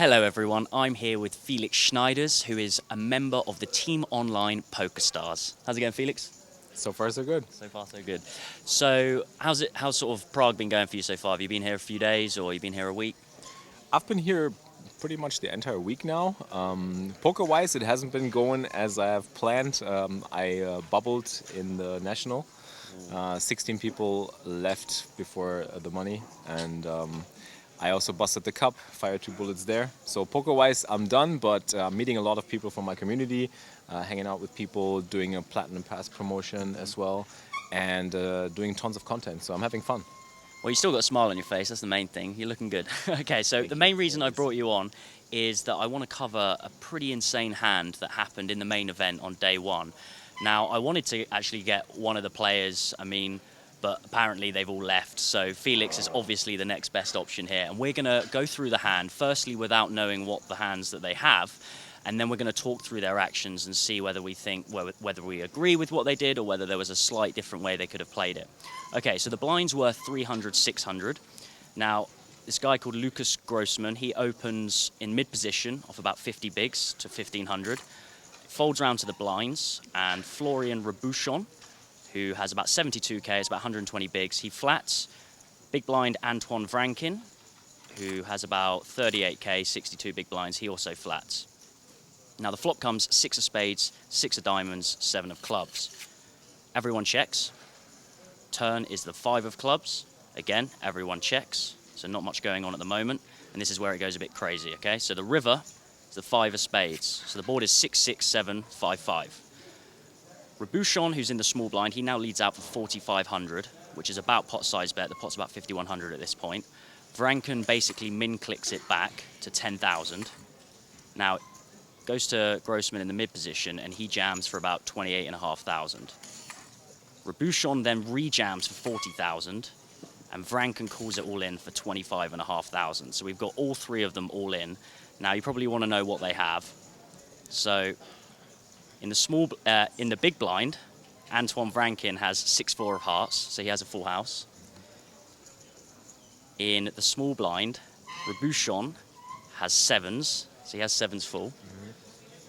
Hello everyone, I'm here with Felix Schneiders, who is a member of the team online PokerStars. How's it going, Felix? So far, so good. So far, so good. So, how's sort of Prague been going for you so far? Have you been here a few days, or you been here a week? I've been here pretty much the entire week now. Poker-wise, it hasn't been going as I have planned. I bubbled in the national. 16 people left before the money, and I also busted the cup, fired 2 bullets there. So poker-wise, I'm done, but I'm meeting a lot of people from my community, hanging out with people, doing a Platinum Pass promotion as well, and doing tons of content. So I'm having fun. Well, you still got a smile on your face, that's the main thing. You're looking good. Okay, so the main reason I brought you on is that I want to cover a pretty insane hand that happened in the main event on day one. Now, I wanted to actually get one of the players, but apparently they've all left. So Felix is obviously the next best option here. And we're going to go through the hand, firstly without knowing what the hands that they have, and then we're going to talk through their actions and see whether we think, whether we agree with what they did or whether there was a slight different way they could have played it. Okay, so the blinds were 300, 600. Now, this guy called Lucas Grossman, he opens in mid-position off about 50 bigs to 1,500. Folds round to the blinds, and Florian Rabuchon, who has about 72k, is about 120 bigs. He flats. Big blind Antoine Vrankin, who has about 38k, 62 big blinds. He also flats. Now the flop comes 6 of spades, 6 of diamonds, 7 of clubs. Everyone checks. Turn is the 5 of clubs. Again, everyone checks. So not much going on at the moment. And this is where it goes a bit crazy, okay? So the river is the 5 of spades. So the board is 6, 6, 7, 5, 5. Rabuchon, who's in the small blind, he now leads out for 4,500, which is about pot size bet. The pot's about 5,100 at this point. Vranken basically min-clicks it back to 10,000. Now, goes to Grossman in the mid-position, and he jams for about 28,500. Rabuchon then re-jams for 40,000, and Vranken calls it all in for 25,500. So we've got all 3 of them all in. Now, you probably want to know what they have. So in the big blind, Antoine Vrankin has 6-4 of hearts, so he has a full house. In the small blind, Rabuchon has 7s, so he has 7s full.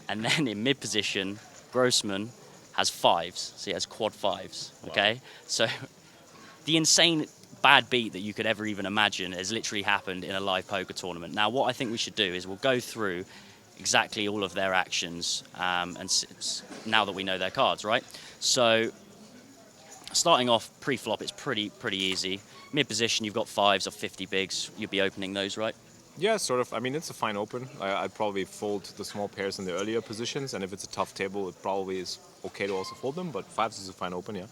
And then in mid position, Grossman has 5s, so he has quad 5s. Okay, so the insane bad beat that you could ever even imagine has literally happened in a live poker tournament. Now, what I think we should do is we'll go through exactly all of their actions, and now that we know their cards, right? So starting off pre-flop, it's pretty easy. Mid-position, you've got 5s of 50 bigs. You'll be opening those, right? Yeah, sort of. I mean, it's a fine open. I'd probably fold the small pairs in the earlier positions, and if it's a tough table, it probably is okay to also fold them, but 5s is a fine open, yeah,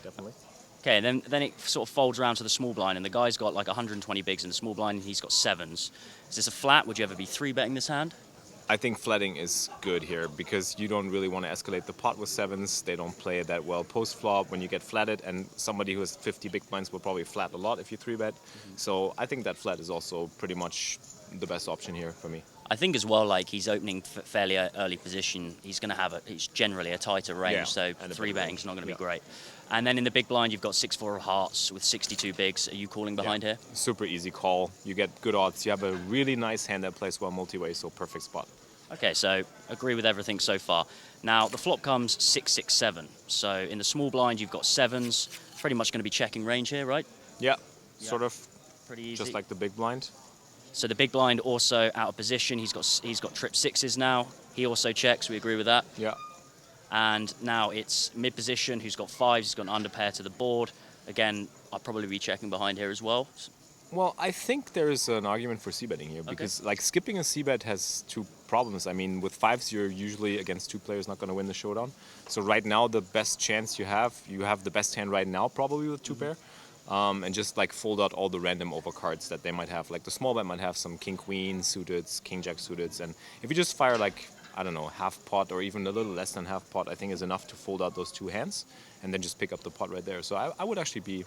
definitely. Okay, then it sort of folds around to the small blind, and the guy's got like 120 bigs in the small blind, and he's got 7s. Is this a flat? Would you ever be 3-betting this hand? I think flatting is good here because you don't really want to escalate the pot with 7s. They don't play it that well post-flop when you get flatted, and somebody who has 50 big blinds will probably flat a lot if you 3-bet. So I think that flat is also pretty much the best option here for me. I think as well, like he's opening fairly early position. He's going to have it's generally a tighter range, so 3-betting's not going to be great. And then in the big blind, you've got 6-4 of hearts with 62 bigs. Are you calling behind here? Super easy call. You get good odds. You have a really nice hand that plays well multi-way, so perfect spot. Okay, so agree with everything so far. Now, the flop comes 6, 6, 7. So in the small blind, you've got 7s. Pretty much going to be checking range here, right? Yeah, sort of. Pretty easy. Just like the big blind. So the big blind also out of position. He's got trip 6s now. He also checks. We agree with that. Yeah. And now it's mid position. Who's got 5s? He's got an underpair to the board. Again, I'll probably be checking behind here as well. Well, I think there is an argument for c-betting here because like skipping a c-bet has 2 problems. I mean, with 5s, you're usually against 2 players not going to win the showdown. So right now, the best chance you have the best hand right now probably with 2-pair. And just like fold out all the random overcards that they might have. Like the small bet might have some king-queen suiteds, king-jack suiteds. And if you just fire like, I don't know, half pot or even a little less than half pot, I think is enough to fold out those 2 hands and then just pick up the pot right there. So I would actually be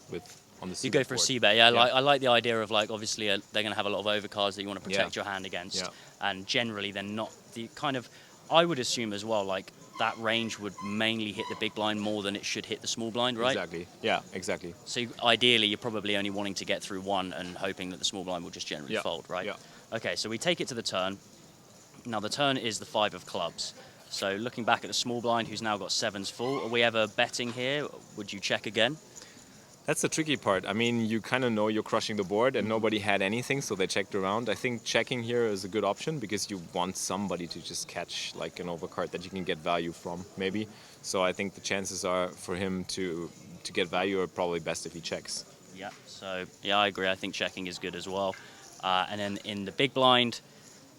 on the c-bet. You go for a c-bet, yeah. I like the idea of like, obviously they're going to have a lot of overcards that you want to protect your hand against. Yeah. And generally they're not the kind of, I would assume as well, like that range would mainly hit the big blind more than it should hit the small blind, right? Exactly. Yeah, exactly. So ideally, you're probably only wanting to get through one and hoping that the small blind will just generally fold, right? Yeah. Okay, so we take it to the turn. Now the turn is the 5 of clubs. So looking back at the small blind, who's now got 7s full, are we ever betting here? Would you check again? That's the tricky part. I mean, you kind of know you're crushing the board and nobody had anything, so they checked around. I think checking here is a good option because you want somebody to just catch like an overcard that you can get value from, maybe. So I think the chances are for him to get value are probably best if he checks. Yeah, so yeah, I agree. I think checking is good as well. And then in the big blind,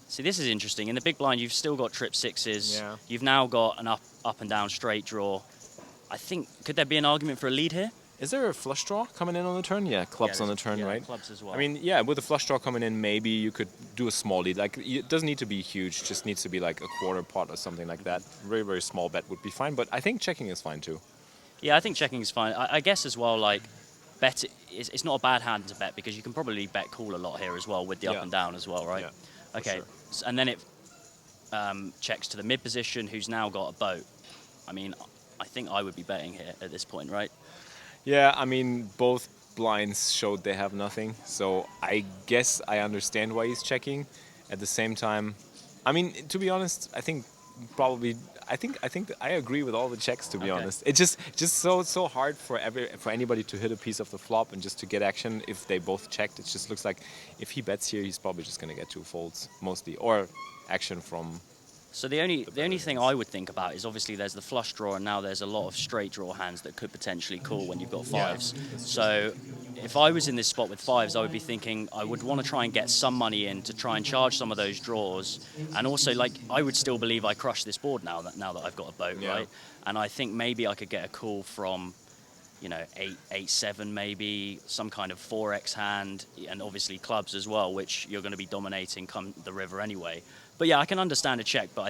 see, this is interesting. In the big blind, you've still got trip 6s. Yeah. You've now got an up and down straight draw. I think, could there be an argument for a lead here? Is there a flush draw coming in on the turn? Yeah, clubs on the turn, right? Clubs as well. I mean, yeah, with a flush draw coming in, maybe you could do a small lead. Like, it doesn't need to be huge, just needs to be like a quarter pot or something like that. Very, very small bet would be fine, but I think checking is fine too. Yeah, I think checking is fine. I guess as well, like, bet it's not a bad hand to bet because you can probably bet call a lot here as well with the up and down as well, right? Yeah, okay, sure. And then it checks to the mid position, who's now got a boat. I mean, I think I would be betting here at this point, right? Yeah, I mean, both blinds showed they have nothing, so I guess I understand why he's checking. At the same time, I mean, to be honest, I think I agree with all the checks. To be honest, it's just so hard for anybody to hit a piece of the flop and just to get action if they both checked. It just looks like if he bets here, he's probably just gonna get 2 folds mostly, or action from. So the only thing I would think about is obviously there's the flush draw and now there's a lot of straight draw hands that could potentially call when you've got 5s. So if I was in this spot with 5s, I would be thinking I would want to try and get some money in to try and charge some of those draws, and also like I would still believe I crushed this board now that I've got a boat, right? And I think maybe I could get a call from, you know, 8-7 maybe, some kind of 4x hand, and obviously clubs as well, which you're going to be dominating come the river anyway. But yeah, I can understand a check, but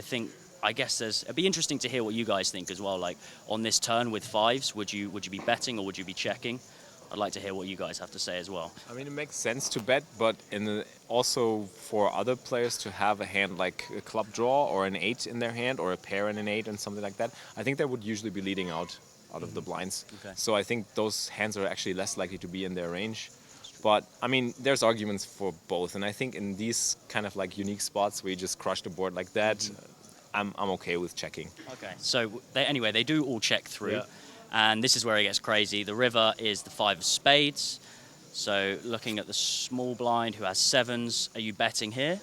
I guess it'd be interesting to hear what you guys think as well. Like on this turn with 5s, would you be betting or would you be checking? I'd like to hear what you guys have to say as well. I mean, it makes sense to bet, but also for other players to have a hand like a club draw or an 8 in their hand, or a pair and an 8 and something like that, I think they would usually be leading out of the blinds. Okay. So I think those hands are actually less likely to be in their range. But I mean, there's arguments for both, and I think in these kind of like unique spots where you just crush the board like that, I'm okay with checking. Okay, so they do all check through, and this is where it gets crazy. The river is the 5 of spades. So looking at the small blind who has 7s, are you betting here?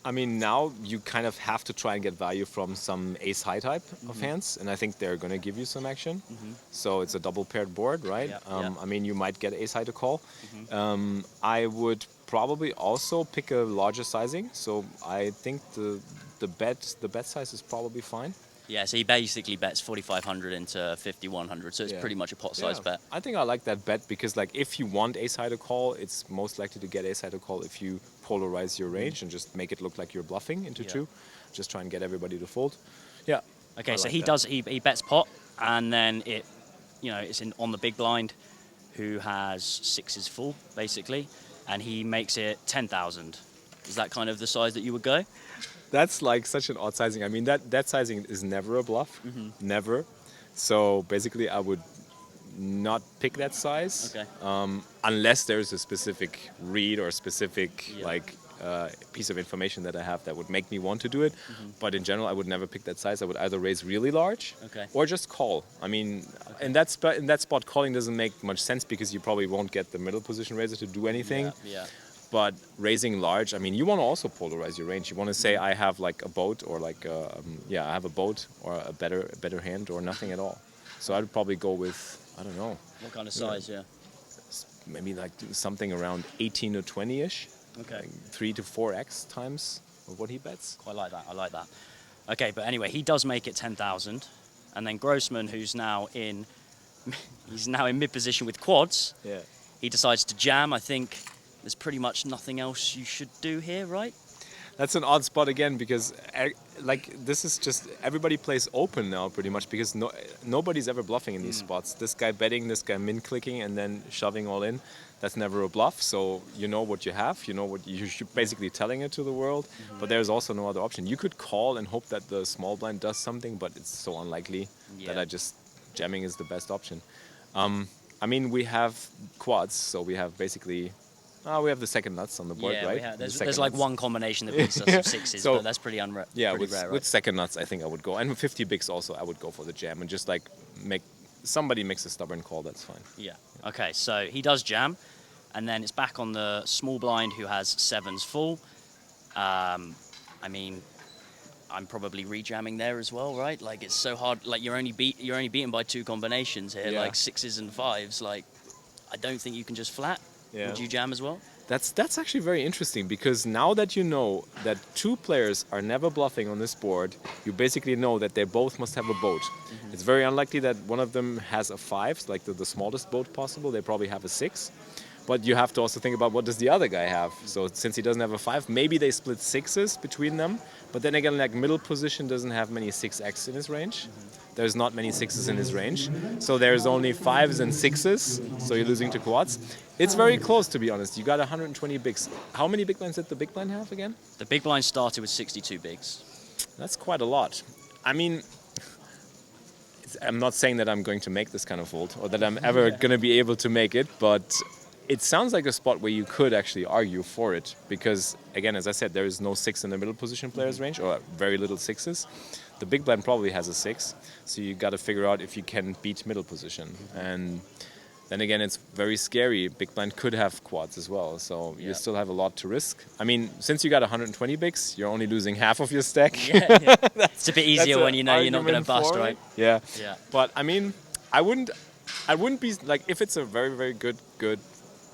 I mean, now you kind of have to try and get value from some ace-high type of hands, and I think they're going to give you some action. So it's a double-paired board, right? I mean, you might get ace-high to call. I would probably also pick a larger sizing, so I think the bet size is probably fine. Yeah, so he basically bets 4,500 into 5,100, so it's pretty much a pot size bet. I think I like that bet because, like, if you want ace-high to call, it's most likely to get ace-high to call if you polarize your range and just make it look like you're bluffing into 2. Just try and get everybody to fold. Yeah. Okay, so he bets pot, and then it's on the big blind, who has 6s full basically, and he makes it 10,000. Is that kind of the size that you would go? That's like such an odd sizing. I mean, that sizing is never a bluff, never. So basically, I would not pick that size unless there's a specific read or a specific piece of information that I have that would make me want to do it. But in general, I would never pick that size. I would either raise really large or just call. I mean, in that spot, calling doesn't make much sense because you probably won't get the middle position raiser to do anything. But raising large, I mean, you want to also polarize your range. You want to say, I have like a boat, or like, I have a boat or a better hand, or nothing at all. So I'd probably go with, I don't know. What kind of size, Maybe like something around 18 or 20-ish. Okay. Like 3 to 4x times of what he bets. Quite like that. I like that. Okay, but anyway, he does make it 10,000, and then Grossman, who's now in mid position with quads. Yeah. He decides to jam. I think there's pretty much nothing else you should do here, right? That's an odd spot again because this is just everybody plays open now pretty much because nobody's ever bluffing in these spots. This guy betting, this guy min clicking, and then shoving all in. That's never a bluff. So you know what you have. You know what you're basically telling it to the world. But there's also no other option. You could call and hope that the small blind does something, but it's so unlikely that jamming is the best option. I mean, we have quads, so we have basically We have the second nuts on the board, Yeah, right? there's like one combination that beats us of sixes, So, but that's pretty rare, right? with second nuts, I think I would go. And with 50 bigs also, I would go for the jam and just like somebody makes a stubborn call, that's fine. Yeah. Okay, so he does jam, and then it's back on the small blind who has sevens full. I mean, I'm probably rejamming there as well, right? Like it's so hard. Like you're only beaten by two combinations here, like sixes and fives. Like I don't think you can just flat. Yeah. Would you jam as well? That's actually very interesting because now that you know that two players are never bluffing on this board, you basically know that they both must have a boat. It's very unlikely that one of them has a 5, like the smallest boat possible. They probably have a 6. But you have to also think about what does the other guy have. So since he doesn't have a 5, maybe they split 6s between them. But then again, like middle position doesn't have many 6x in his range. There's not many 6s in his range. So there's only 5s and 6s. So you're losing to quads. It's very close, to be honest. You got 120 bigs. How many big blinds did the big blind have again? The big blind started with 62 bigs. That's quite a lot. I mean, I'm not saying that I'm going to make this kind of fold or that I'm ever going to be able to make it, but it sounds like a spot where you could actually argue for it because, again, as I said, there is no 6 in the middle position player's range or very little 6s. The big blind probably has a 6, so you got to figure out if you can beat middle position. And then again, it's very scary. Big blind could have quads as well, so you still have a lot to risk. I mean, since you got 120 bigs, you're only losing half of your stack. Yeah. It's a bit easier when you know you're not going to bust, right? Yeah. Yeah. But I mean, I wouldn't be like, if it's a very, very good,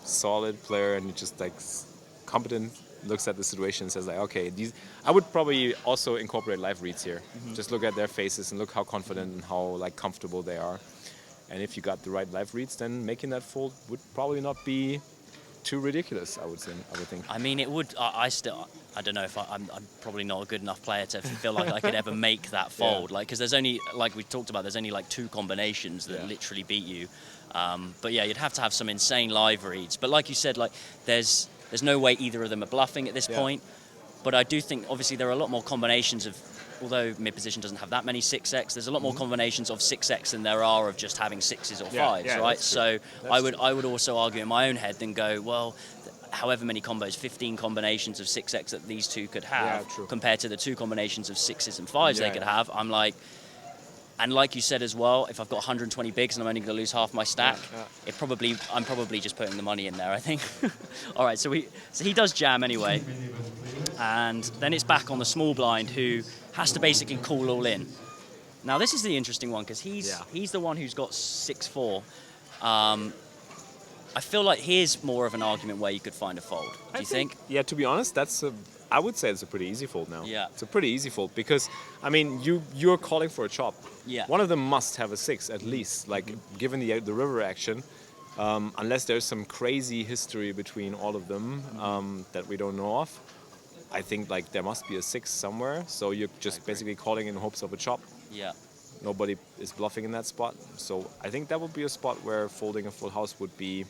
solid player and just like competent, looks at the situation and says like, okay, I would probably also incorporate live reads here. Just look at their faces and look how confident and how like comfortable they are. And if you got the right live reads, then making that fold would probably not be too ridiculous, I would think. I mean, it would. I don't know if I'm probably not a good enough player to feel like I could ever make that fold. Like, because there's only, like we talked about, there's only like 2 combinations that literally beat you. But yeah, you'd have to have some insane live reads. But like you said, like there's no way either of them are bluffing at this point. But I do think, obviously, there are a lot more combinations of, although mid position doesn't have that many 6x, there's a lot more combinations of 6x than there are of just having 6s or 5s, right? So I would also argue in my own head then go, well, however many combos, 15 combinations of 6x that these two could have compared to the 2 combinations of 6s and 5s they could have. I'm like, and like you said as well, if I've got 120 bigs and I'm only going to lose half my stack, I'm probably just putting the money in there, I think. All right, so he does jam anyway. And then it's back on the small blind who has to basically call all in. Now this is the interesting one because he's the one who's got 6-4. I feel like here's more of an argument where you could find a fold. Do you think? Yeah, to be honest, I would say it's a pretty easy fold now. Yeah. It's a pretty easy fold because, I mean, you're calling for a chop. Yeah. One of them must have a 6 at least, like given the river action, unless there's some crazy history between all of them that we don't know of. I think like there must be a 6 somewhere, so you're just basically calling in hopes of a chop. Yeah. Nobody is bluffing in that spot, so I think that would be a spot where folding a full house would be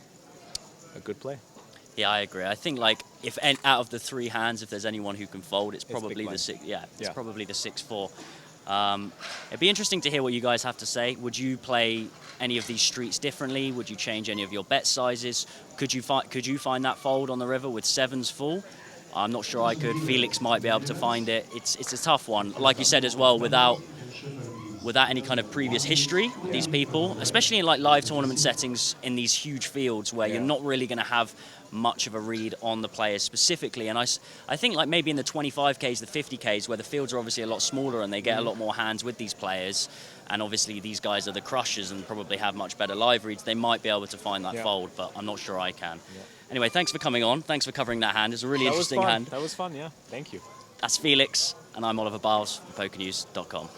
a good play. Yeah, I agree. I think like if out of the 3 hands, if there's anyone who can fold, it's probably the 6. Yeah, it's probably the 6-4. It'd be interesting to hear what you guys have to say. Would you play any of these streets differently? Would you change any of your bet sizes? Could you find that fold on the river with 7s full? I'm not sure I could. Felix might be able to find it. It's a tough one. Like you said as well, without any kind of previous history with these people, especially in like live tournament settings in these huge fields where you're not really going to have much of a read on the players specifically. And I think like maybe in the 25Ks, the 50Ks, where the fields are obviously a lot smaller and they get a lot more hands with these players, and obviously these guys are the crushers and probably have much better live reads, they might be able to find that fold, but I'm not sure I can. Anyway, thanks for coming on. Thanks for covering that hand. It's a really interesting hand. That was fun, yeah. Thank you. That's Felix, and I'm Oliver Biles from PokerNews.com.